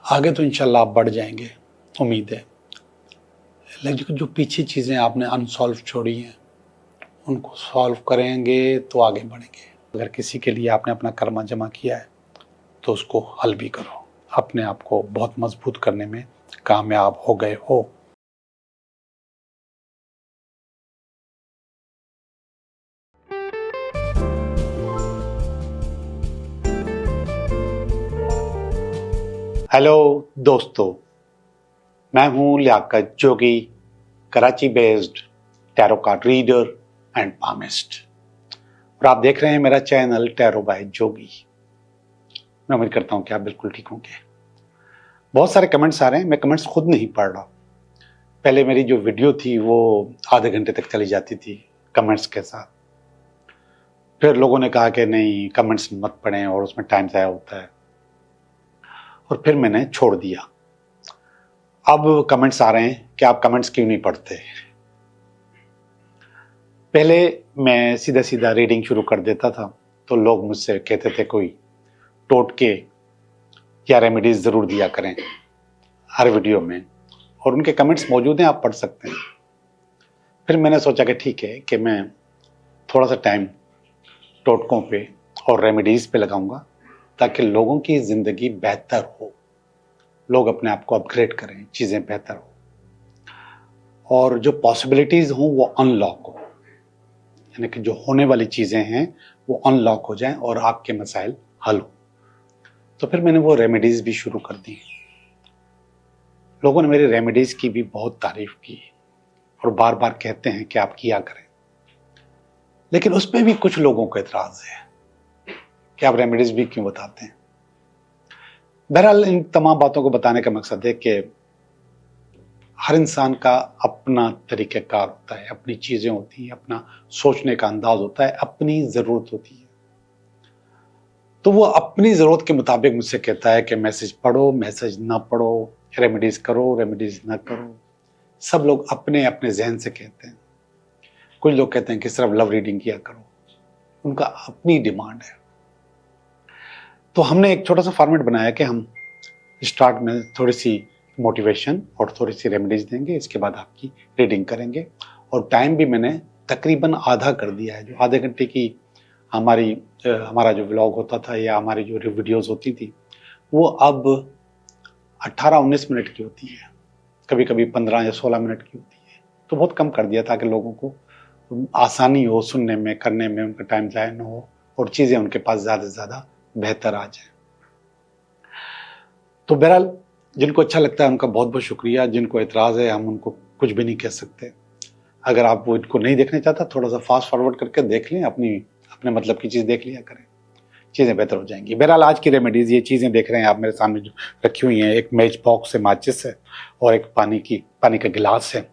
आगे तो इंशाल्लाह आप बढ़ जाएंगे, उम्मीद है। लेकिन जो पीछे चीज़ें आपने अनसॉल्व छोड़ी हैं उनको सॉल्व करेंगे तो आगे बढ़ेंगे। अगर किसी के लिए आपने अपना कर्मा जमा किया है तो उसको हल भी करो, अपने आप को बहुत मजबूत करने में कामयाब हो गए हो। हेलो दोस्तों, मैं हूं Liyaqat Jogi, Karachi based tarot card reader and palmist, और आप देख रहे हैं मेरा चैनल टैरो बाय जोगी। मैं उम्मीद करता हूं कि आप बिल्कुल ठीक होंगे। बहुत सारे कमेंट्स आ रहे हैं, मैं कमेंट्स खुद नहीं पढ़ रहा। पहले मेरी जो वीडियो थी वो आधे घंटे तक चली जाती थी कमेंट्स के साथ। फिर लोगों ने कहा कि नहीं, कमेंट्स मत पढ़ें और उसमें टाइम ज़ाया होता है, और फिर मैंने छोड़ दिया। अब कमेंट्स आ रहे हैं कि आप कमेंट्स क्यों नहीं पढ़ते। पहले मैं सीधा सीधा रीडिंग शुरू कर देता था तो लोग मुझसे कहते थे कोई टोटके या रेमेडीज ज़रूर दिया करें हर वीडियो में, और उनके कमेंट्स मौजूद हैं, आप पढ़ सकते हैं। फिर मैंने सोचा कि ठीक है कि मैं थोड़ा सा टाइम टोटकों पे और रेमेडीज पे लगाऊंगा ताकि लोगों की ज़िंदगी बेहतर हो, लोग अपने आप को अपग्रेड करें, चीज़ें बेहतर हो और जो पॉसिबिलिटीज़ हों वो अनलॉक हो, यानी कि जो होने वाली चीज़ें हैं वो अनलॉक हो जाएं और आपके मसाइल हल हो। तो फिर मैंने वो रेमेडीज़ भी शुरू कर दी। लोगों ने मेरी रेमेडीज़ की भी बहुत तारीफ की और बार बार कहते हैं कि आप किया करें, लेकिन उस पर भी कुछ लोगों को एतराज़ है कि आप रेमेडीज़ भी क्यों बताते हैं। बहरहाल इन तमाम बातों को बताने का मकसद है कि हर इंसान का अपना तरीक़ाकार होता है, अपनी चीज़ें होती हैं, अपना सोचने का अंदाज होता है, अपनी ज़रूरत होती है। तो वो अपनी ज़रूरत के मुताबिक मुझसे कहता है कि मैसेज पढ़ो, मैसेज ना पढ़ो, रेमेडीज़ करो, रेमेडीज़ ना करो। सब लोग अपने अपने जहन से कहते हैं। कुछ लोग कहते हैं कि सिर्फ लव रीडिंग किया करो, उनका अपनी डिमांड है। तो हमने एक छोटा सा फॉर्मेट बनाया कि हम स्टार्ट में थोड़ी सी मोटिवेशन और थोड़ी सी रेमेडीज देंगे, इसके बाद आपकी रीडिंग करेंगे, और टाइम भी मैंने तकरीबन आधा कर दिया है। जो आधे घंटे की हमारा जो व्लॉग होता था या हमारी जो वीडियोस होती थी वो अब 18-19 मिनट की होती है, कभी कभी 15 या 16 मिनट की होती है। तो बहुत कम कर दिया ताकि लोगों को आसानी हो सुनने में, करने में, उनका टाइम ज़ाया न हो और चीज़ें उनके पास ज़्यादा से ज़्यादा बेहतर आ जाए। तो बहरहाल जिनको अच्छा लगता है उनका बहुत बहुत शुक्रिया, जिनको एतराज़ है हम उनको कुछ भी नहीं कह सकते। अगर आप वो इनको नहीं देखना चाहता, थोड़ा सा फास्ट फॉरवर्ड करके देख लें, अपने मतलब की चीज़ देख लिया करें, चीज़ें बेहतर हो जाएंगी। बहरहाल आज की रेमेडीज़, ये चीज़ें देख रहे हैं आप मेरे सामने जो रखी हुई हैं, एक मैच बॉक्स है, माचिस है और एक पानी का गिलास है।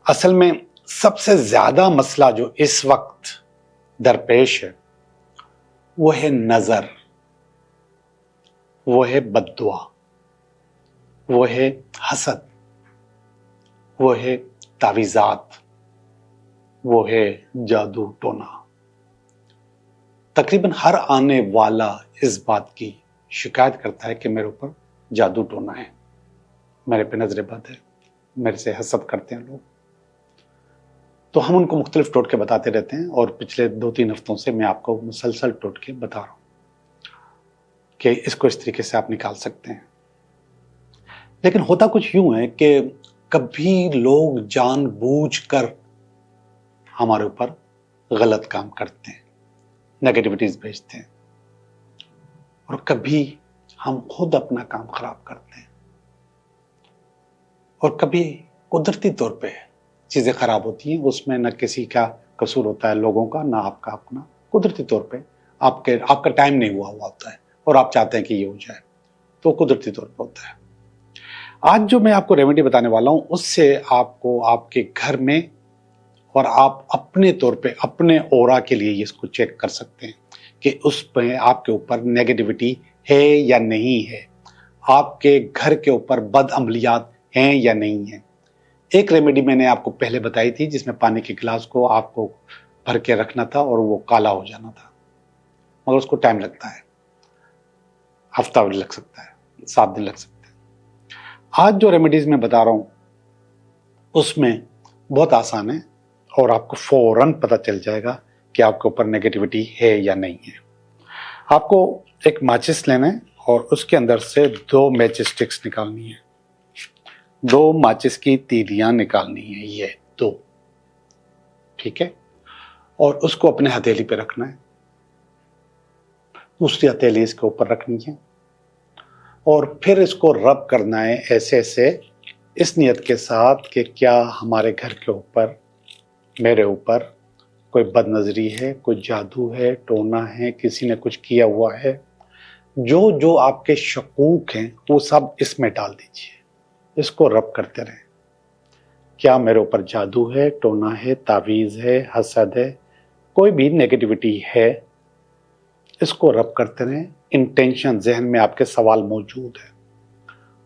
असल में सबसे ज़्यादा मसला जो इस वक्त दरपेश है वो है नज़र, वो है बद्दुआ, वो है हसद, वो है तावीज़ात, वो है जादू टोना। तकरीबन हर आने वाला इस बात की शिकायत करता है कि मेरे ऊपर जादू टोना है, मेरे पे नजर बद है, मेरे से हसद करते हैं लोग। तो हम उनको मुख्तलिफ टोटके बताते रहते हैं और पिछले 2-3 हफ्तों से मैं आपको मुसलसल टोटके बता रहा हूँ कि इसको इस तरीके से आप निकाल सकते हैं। लेकिन होता कुछ यूं है कि कभी लोग जानबूझकर हमारे ऊपर गलत काम करते हैं, नेगेटिविटीज भेजते हैं, और कभी हम खुद अपना काम खराब करते हैं, और कभी कुदरती तौर पे चीज़ें खराब होती हैं। उसमें न किसी का कसूर होता है, लोगों का, ना आपका अपना। कुदरती तौर पे आपका टाइम नहीं हुआ होता है और आप चाहते हैं कि ये हो जाए, तो कुदरती तौर पे होता है। आज जो मैं आपको रेमेडी बताने वाला हूँ उससे आपको आपके घर में और आप अपने तौर पे अपने ऑरा के लिए इसको चेक कर सकते हैं कि उस पे आपके ऊपर नेगेटिविटी है या नहीं है, आपके घर के ऊपर बद अमलियात हैं या नहीं है। एक रेमेडी मैंने आपको पहले बताई थी जिसमें पानी के गिलास को आपको भर के रखना था और वो काला हो जाना था, मगर उसको टाइम लगता है, हफ्ता लग सकता है, 7 दिन लग सकते हैं। आज जो रेमेडीज मैं बता रहा हूं उसमें बहुत आसान है और आपको फौरन पता चल जाएगा कि आपके ऊपर नेगेटिविटी है या नहीं है। आपको एक माचिस लेना है और उसके अंदर से 2 मैच स्टिक्स निकालनी है, 2 माचिस की तीलियां निकालनी है, ये 2, ठीक है। और उसको अपने हथेली पे रखना है, दूसरी हथेली इसके ऊपर रखनी है और फिर इसको रब करना है ऐसे ऐसे, इस नियत के साथ कि क्या हमारे घर के ऊपर, मेरे ऊपर कोई बदनजरी है, कोई जादू है, टोना है, किसी ने कुछ किया हुआ है। जो जो आपके शकूक हैं वो सब इसमें डाल दीजिए, इसको रब करते रहें। क्या मेरे ऊपर जादू है, टोना है, तावीज़ है, हसद है, कोई भी नेगेटिविटी है, इसको रब करते रहें। इंटेंशन, जहन में आपके सवाल मौजूद है,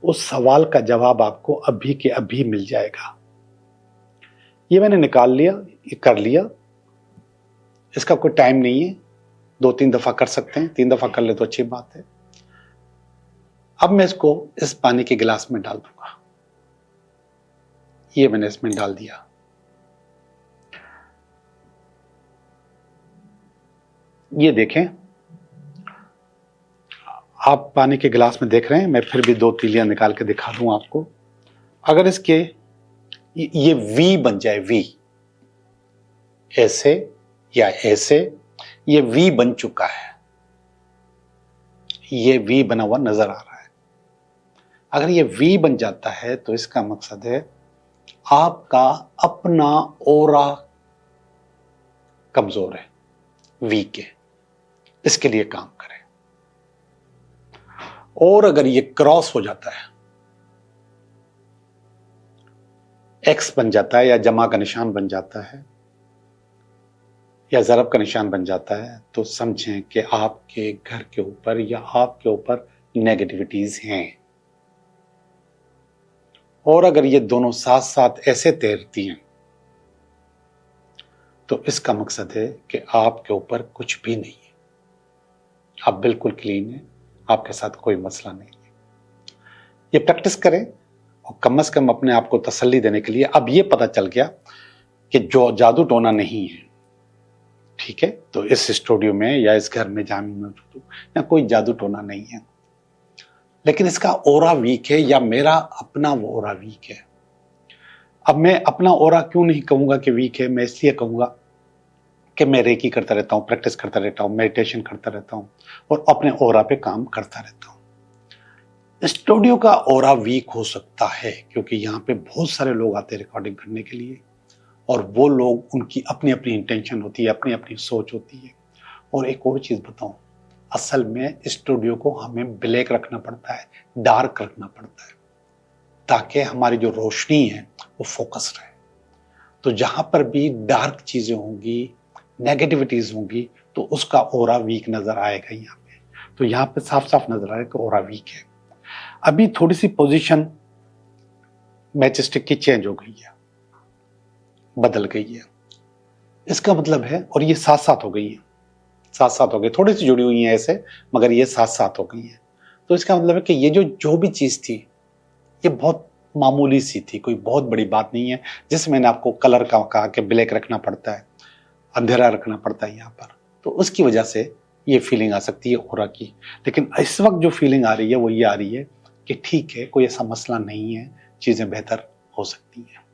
उस सवाल का जवाब आपको अभी के अभी मिल जाएगा। ये मैंने निकाल लिया, ये कर लिया, इसका कोई टाइम नहीं है, 2-3 दफा कर सकते हैं, 3 दफा कर ले तो अच्छी बात है। अब मैं इसको इस पानी के गिलास में डाल दूंगा, ये मैंने इसमें डाल दिया। ये देखें, आप पानी के गिलास में देख रहे हैं, मैं फिर भी 2 तीलियां निकाल के दिखा दूं आपको। अगर इसके ये वी बन जाए, वी ऐसे या ऐसे, ये वी बन चुका है, ये वी बना हुआ नजर आ रहा है। अगर ये वी बन जाता है तो इसका मकसद है आपका अपना ओरा कमजोर है, वीक है, इसके लिए काम करें। और अगर ये क्रॉस हो जाता है, एक्स बन जाता है या जमा का निशान बन जाता है या ज़रब का निशान बन जाता है, तो समझें कि आपके घर के ऊपर या आपके ऊपर नेगेटिविटीज हैं। और अगर ये दोनों साथ साथ ऐसे तैरती हैं तो इसका मकसद है कि आपके ऊपर कुछ भी नहीं है, आप बिल्कुल क्लीन हैं, आपके साथ कोई मसला नहीं है। ये प्रैक्टिस करें और कम से कम अपने आप को तसल्ली देने के लिए अब ये पता चल गया कि जो जादू टोना नहीं है, ठीक है। तो इस स्टूडियो में या इस घर में जहां मैं मौजूद हूं, या कोई जादू टोना नहीं है, लेकिन इसका ओरा वीक है या मेरा अपना वो ओरा वीक है। अब मैं अपना ओरा क्यों नहीं कहूंगा कि वीक है, मैं इसलिए कहूंगा कि मैं रेकी करता रहता हूं, प्रैक्टिस करता रहता हूं, मेडिटेशन करता रहता हूं और अपने ओरा पे काम करता रहता हूं। स्टूडियो का ओरा वीक हो सकता है क्योंकि यहाँ पे बहुत सारे लोग आते हैं रिकॉर्डिंग करने के लिए, और वो लोग, उनकी अपनी अपनी इंटेंशन होती है, अपनी अपनी सोच होती है। और एक और चीज बताऊं, असल में स्टूडियो को हमें ब्लैक रखना पड़ता है, डार्क रखना पड़ता है, ताकि हमारी जो रोशनी है वो फोकस रहे। तो जहां पर भी डार्क चीजें होंगी, नेगेटिविटीज होंगी, तो उसका ओरा वीक नजर आएगा यहाँ पे। तो यहाँ पे साफ साफ नजर आएगा कि ओरा वीक है। अभी थोड़ी सी पोजीशन मैच स्टिक की चेंज हो गई है, बदल गई है, इसका मतलब है, और ये साथ साथ हो गई है, साथ साथ हो गई, थोड़ी सी जुड़ी हुई है ऐसे, मगर ये साथ साथ हो गई है। तो इसका मतलब है कि ये जो भी चीज थी ये बहुत मामूली सी थी, कोई बहुत बड़ी बात नहीं है। जैसे मैंने आपको कलर का कहा कि ब्लैक रखना पड़ता है, अंधेरा रखना पड़ता है यहाँ पर, तो उसकी वजह से ये फीलिंग आ सकती है ओरा की। लेकिन इस वक्त जो फीलिंग आ रही है वो ये आ रही है कि ठीक है, कोई ऐसा मसला नहीं है, चीजें बेहतर हो सकती हैं।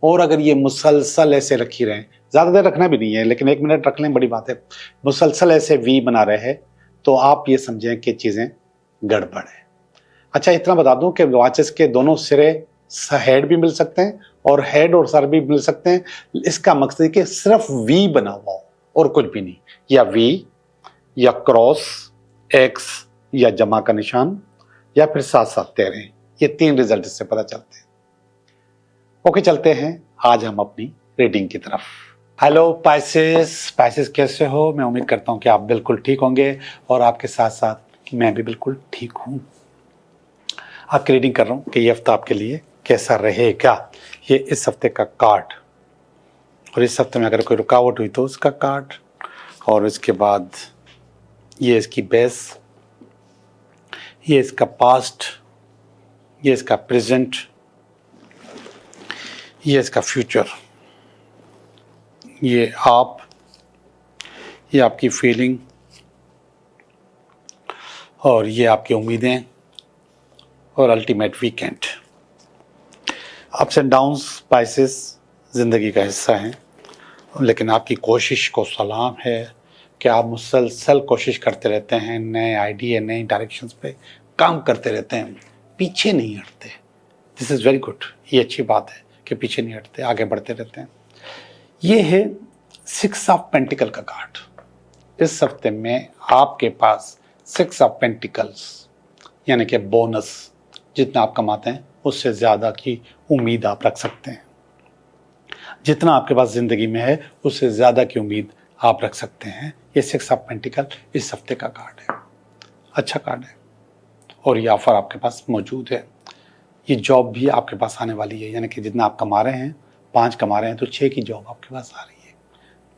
और अगर ये मुसलसल ऐसे रखी रहें, ज्यादा देर रखना भी नहीं है, लेकिन 1 मिनट रख लें, बड़ी बात है, मुसलसल ऐसे वी बना रहे हैं, तो आप ये समझें कि चीजें गड़बड़ है। अच्छा, इतना बता दूं कि वॉचेस के दोनों सिरे हेड भी मिल सकते हैं और हेड और सर भी मिल सकते हैं। इसका मकसद है कि सिर्फ वी बना हुआ हो और कुछ भी नहीं, या वी या क्रॉस, एक्स या जमा का निशान, या फिर साथ साथ तैरें। ये 3 रिजल्ट इससे पता चलते हैं। ओके, चलते हैं आज हम अपनी रीडिंग की तरफ। हेलो पाइसेस, कैसे हो? मैं उम्मीद करता हूं कि आप बिल्कुल ठीक होंगे और आपके साथ साथ मैं भी बिल्कुल ठीक हूं। आपकी रीडिंग कर रहा हूं कि ये हफ्ता आपके लिए कैसा रहेगा। ये इस हफ्ते का कार्ड, और इस हफ्ते में अगर कोई रुकावट हुई तो उसका कार्ड, और इसके बाद ये इसकी बेस, ये इसका पास्ट, ये इसका प्रेजेंट, ये इसका फ्यूचर, ये आप, ये आपकी फीलिंग, और ये आपकी उम्मीदें, और ultimate weekend. Ups and downs, spices ज़िंदगी का हिस्सा हैं, लेकिन आपकी कोशिश को सलाम है कि आप मुसलसल कोशिश करते रहते हैं, नए आइडिया, नई डायरेक्शंस पे काम करते रहते हैं, पीछे नहीं हटते। दिस इज़ वेरी गुड, ये अच्छी बात है कि पीछे नहीं हटते, आगे बढ़ते रहते हैं। ये है 6 ऑफ पेंटिकल का कार्ड। इस हफ्ते में आपके पास 6 ऑफ पेंटिकल्स यानी कि बोनस, जितना आप कमाते हैं उससे ज़्यादा की उम्मीद आप रख सकते हैं। जितना आपके पास ज़िंदगी में है उससे ज़्यादा की उम्मीद आप रख सकते हैं। ये 6 ऑफ पेंटिकल इस हफ्ते का कार्ड है, अच्छा कार्ड है, और ये ऑफर आपके पास मौजूद है। ये जॉब भी आपके पास आने वाली है, यानी कि जितना आप कमा रहे हैं, 5 कमा रहे हैं तो 6 की जॉब आपके पास आ रही है।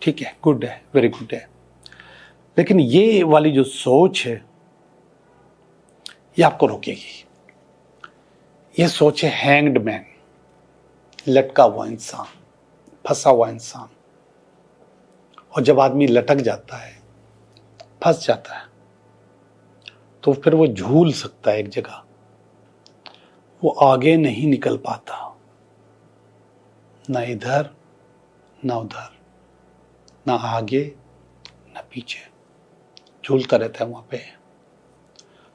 ठीक है, गुड है, वेरी गुड है। लेकिन ये वाली जो सोच है ये आपको रोकेगी। ये सोच है हैंग्ड मैन, लटका हुआ इंसान, फंसा हुआ इंसान। और जब आदमी लटक जाता है, फंस जाता है, तो फिर वो झूल सकता है एक जगह, वो आगे नहीं निकल पाता, ना इधर ना उधर, ना आगे ना पीछे, झूलता रहता है वहां पे।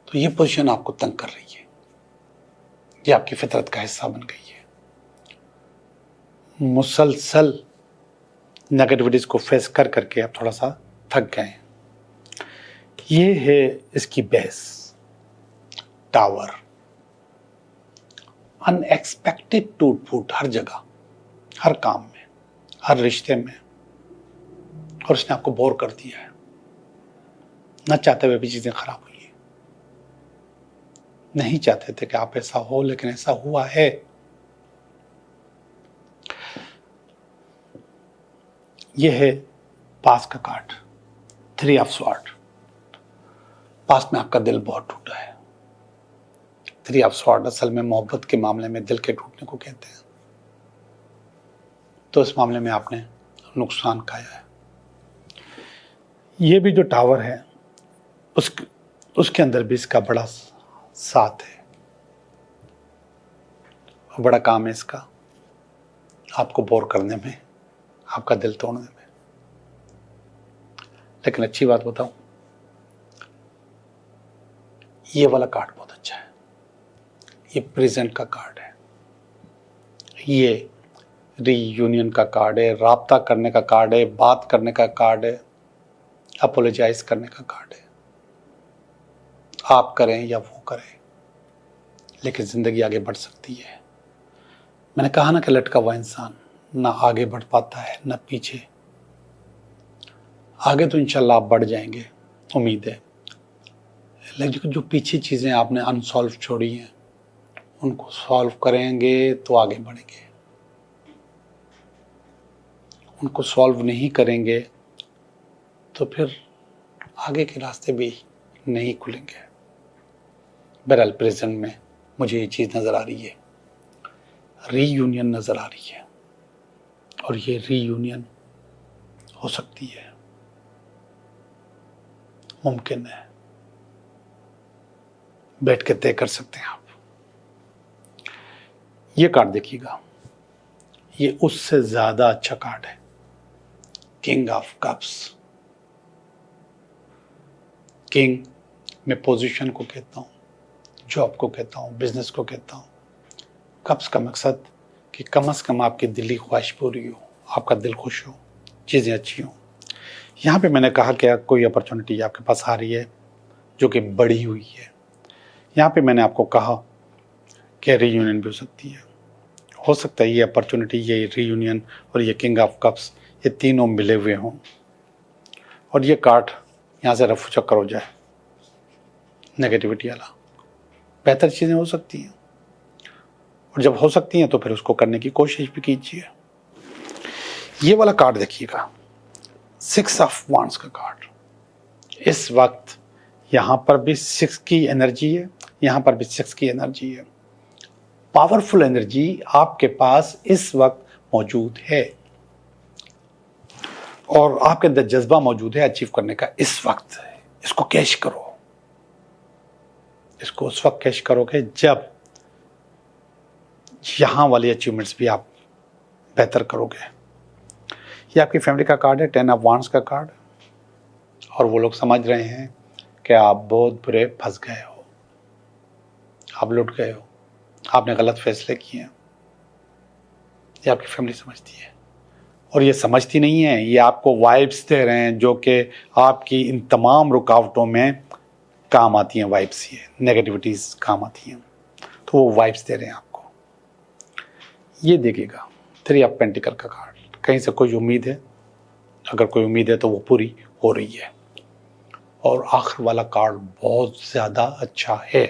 तो ये पोजीशन आपको तंग कर रही है, ये आपकी फितरत का हिस्सा बन गई है। मुसलसल नेगेटिविटीज को फेस कर करके आप थोड़ा सा थक गए। ये है इसकी बेस, टावर। अनएक्सपेक्टेड टूट फूट हर जगह, हर काम में, हर रिश्ते में, और उसने आपको बोर कर दिया है। न चाहते हुए भी चीजें खराब हुई है। नहीं चाहते थे कि आप ऐसा हो, लेकिन ऐसा हुआ है। यह है पास का कार्ड, 3 ऑफ स्वॉर्ड। पास में आपका दिल बहुत टूटा है। 3 ऑफ स्वॉर्ड असल में मोहब्बत के मामले में दिल के टूटने को कहते हैं। तो इस मामले में आपने नुकसान खाया है। ये भी जो टावर है उसके अंदर भी इसका बड़ा साथ है, और बड़ा काम है इसका, आपको बोर करने में, आपका दिल तोड़ने में। लेकिन अच्छी बात बताऊं, ये वाला कार्ड बहुत अच्छा है। ये प्रेजेंट का कार्ड है, ये रीयूनियन का कार्ड है, राब्ता करने का कार्ड है, बात करने का कार्ड है, अपोलोजाइज करने का कार्ड है। आप करें या वो करें, लेकिन जिंदगी आगे बढ़ सकती है। मैंने कहा ना कि लटका हुआ इंसान ना आगे बढ़ पाता है ना पीछे। आगे तो इंशाल्लाह आप बढ़ जाएंगे, उम्मीद है। लेकिन जो पीछे चीजें आपने अनसॉल्व छोड़ी हैं, उनको सॉल्व करेंगे तो आगे बढ़ेंगे। उनको सॉल्व नहीं करेंगे तो फिर आगे के रास्ते भी नहीं खुलेंगे। बहरहाल प्रेजेंट में मुझे ये चीज़ नज़र आ रही है, रीयूनियन नज़र आ रही है, और ये रीयूनियन हो सकती है, मुमकिन है। बैठ के तय कर सकते हैं आप। ये कार्ड देखिएगा, ये उससे ज़्यादा अच्छा कार्ड है, किंग ऑफ कप्स। किंग मैं पोजीशन को कहता हूँ, जॉब को कहता हूँ, बिजनेस को कहता हूँ। कप्स का मकसद कि कम से कम आपकी दिली ख्वाहिश पूरी हो, आपका दिल खुश हो, चीज़ें अच्छी हों। यहाँ पे मैंने कहा कि कोई अपॉर्चुनिटी आपके पास आ रही है जो कि बढ़ी हुई है। यहाँ पे मैंने आपको कहा कि रीयूनियन भी हो सकता है ये अपॉर्चुनिटी, ये रीयूनियन और ये किंग ऑफ कप्स, ये तीनों मिले हुए हों, और ये कार्ड यहाँ से रफू चक्कर हो जाए, नेगेटिविटी वाला। बेहतर चीज़ें हो सकती हैं, और जब हो सकती हैं तो फिर उसको करने की कोशिश भी कीजिए। ये वाला कार्ड देखिएगा, 6 ऑफ वांड्स का कार्ड। इस वक्त यहाँ पर भी 6 की एनर्जी है, यहाँ पर भी 6 की एनर्जी है। पावरफुल एनर्जी आपके पास इस वक्त मौजूद है और आपके अंदर जज्बा मौजूद है अचीव करने का इस वक्त। इसको कैश करो, इसको उस वक्त कैश करोगे जब यहां वाली अचीवमेंट्स भी आप बेहतर करोगे। ये आपकी फैमिली का कार्ड है, 10 ऑफ वांड्स का कार्ड, और वो लोग समझ रहे हैं कि आप बहुत बुरे फंस गए हो, आप लुट गए हो, आपने गलत फैसले किए हैं। ये आपकी फैमिली समझती है और ये समझती नहीं है, ये आपको वाइब्स दे रहे हैं जो कि आपकी इन तमाम रुकावटों में काम आती हैं। वाइब्स, ये नेगेटिविटीज़ काम आती हैं, तो वो वाइब्स दे रहे हैं आपको। ये देखिएगा 3 ऑफ पेंटिकल का कार्ड, कहीं से कोई उम्मीद है, अगर कोई उम्मीद है तो वो पूरी हो रही है। और आखिर वाला कार्ड बहुत ज़्यादा अच्छा है,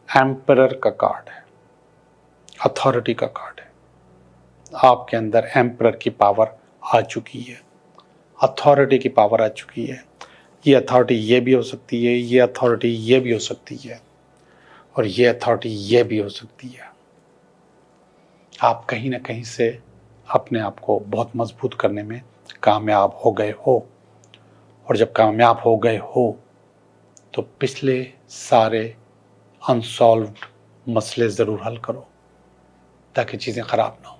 एम्परर का कार्ड है, अथॉरिटी का कार्ड है। आपके अंदर एम्परर की पावर आ चुकी है, अथॉरिटी की पावर आ चुकी है। ये अथॉरिटी ये भी हो सकती है, ये अथॉरिटी ये भी हो सकती है, और ये अथॉरिटी ये भी हो सकती है। आप कहीं ना कहीं से अपने आप को बहुत मजबूत करने में कामयाब हो गए हो, और जब कामयाब हो गए हो तो पिछले सारे अनसॉल्व्ड मसले ज़रूर हल करो ताकि चीज़ें ख़राब ना हो।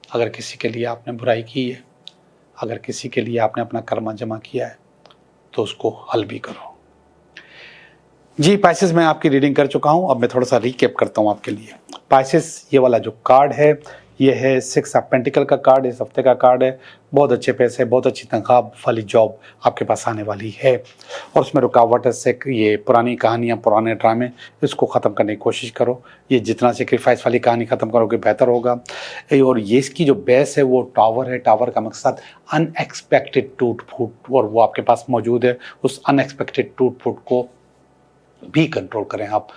अगर किसी के लिए आपने बुराई की है, अगर किसी के लिए आपने अपना कर्मा जमा किया है, तो उसको हल भी करो। जी पाइसेस, मैं आपकी रीडिंग कर चुका हूं, अब मैं थोड़ा सा रिकैप करता हूं आपके लिए। पाइसेस, ये वाला जो कार्ड है ये है 6 ऑफ पेंटिकल का कार्ड, इस हफ्ते का कार्ड है। बहुत अच्छे पैसे, बहुत अच्छी तनख्वाह वाली जॉब आपके पास आने वाली है, और उसमें रुकावट से ये पुरानी कहानियाँ, पुराने ड्रामे, इसको ख़त्म करने की कोशिश करो। ये जितना सेक्रीफाइस वाली कहानी ख़त्म करोगे बेहतर होगा। और ये इसकी जो बेस है वो टावर है। टावर का मकसद अनएक्सपेक्टेड टूट फूट, और वो आपके पास मौजूद है। उस अनएक्सपेक्टेड टूट फूट को भी कंट्रोल करें आप,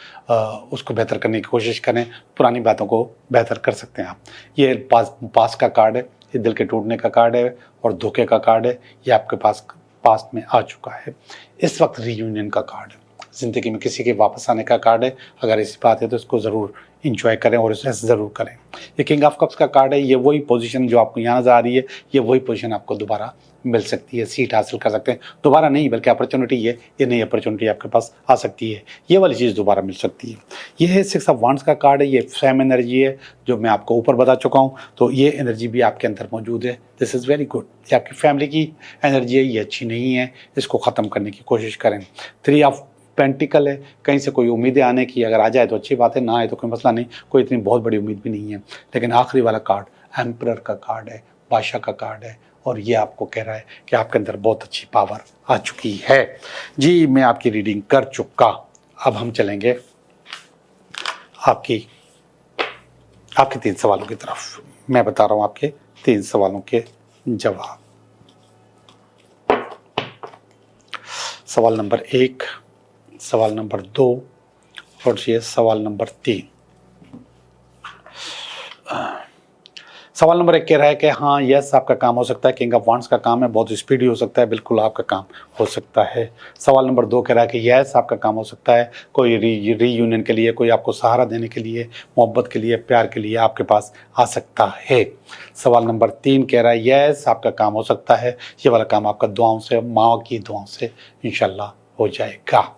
उसको बेहतर करने की कोशिश करें, पुरानी बातों को बेहतर कर सकते हैं आप। ये पास का कार्ड है, ये दिल के टूटने का कार्ड है और धोखे का कार्ड है। ये आपके पास पास्ट में आ चुका है। इस वक्त रीयूनियन का कार्ड है, ज़िंदगी में किसी के वापस आने का कार्ड है। अगर ऐसी बात है तो इसको ज़रूर इंजॉय करें और इसे ज़रूर करें। ये किंग ऑफ कप्स का कार्ड है, ये वही पोजीशन जो आपको यहाँ नज़र आ रही है, ये वही पोजीशन आपको दोबारा मिल सकती है, सीट हासिल कर सकते हैं। दोबारा नहीं बल्कि अपॉर्चुनिटी है, ये नई अपॉर्चुनिटी आपके पास आ सकती है, ये वाली चीज़ दोबारा मिल सकती है। ये है 6 ऑफ वांड्स का कार्ड है, ये सेम एनर्जी है जो मैं आपको ऊपर बता चुका हूँ, तो ये एनर्जी भी आपके अंदर मौजूद है। This is very good. ये आपकी फैमिली की एनर्जी है, ये अच्छी नहीं है, इसको ख़त्म करने की कोशिश करें। 3 ऑफ पेंटिकल है, कहीं से कोई उम्मीदें आने की, अगर आ जाए तो अच्छी बात है, ना आए तो कोई मसला नहीं, कोई इतनी बहुत बड़ी उम्मीद भी नहीं है। लेकिन आखिरी वाला कार्ड एम्परर का कार्ड है, बादशाह का कार्ड है, और ये आपको कह रहा है कि आपके अंदर बहुत अच्छी पावर आ चुकी है। जी मैं आपकी रीडिंग कर चुका, अब हम चलेंगे आपके 3 सवालों की तरफ। मैं बता रहा हूँ आपके 3 सवालों के जवाब। सवाल नंबर 1, सवाल नंबर 2 और ये सवाल नंबर 3। सवाल नंबर 1 कह रहा है कि हाँ यस आपका काम हो सकता है, किंग ऑफ वांड्स का काम है, बहुत स्पीडी हो सकता है, बिल्कुल आपका काम हो सकता है। सवाल नंबर 2 कह रहा है कि यस आपका काम हो सकता है, कोई रीयूनियन के लिए, कोई आपको सहारा देने के लिए, मोहब्बत के लिए, प्यार के लिए आपके पास आ सकता है। सवाल नंबर 3 कह रहा है यस आपका काम हो सकता है, ये वाला काम आपका दुआओं से, माँ की दुआओं से इंशाल्लाह हो जाएगा।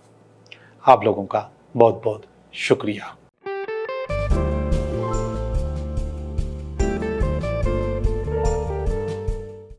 आप लोगों का बहुत बहुत शुक्रिया।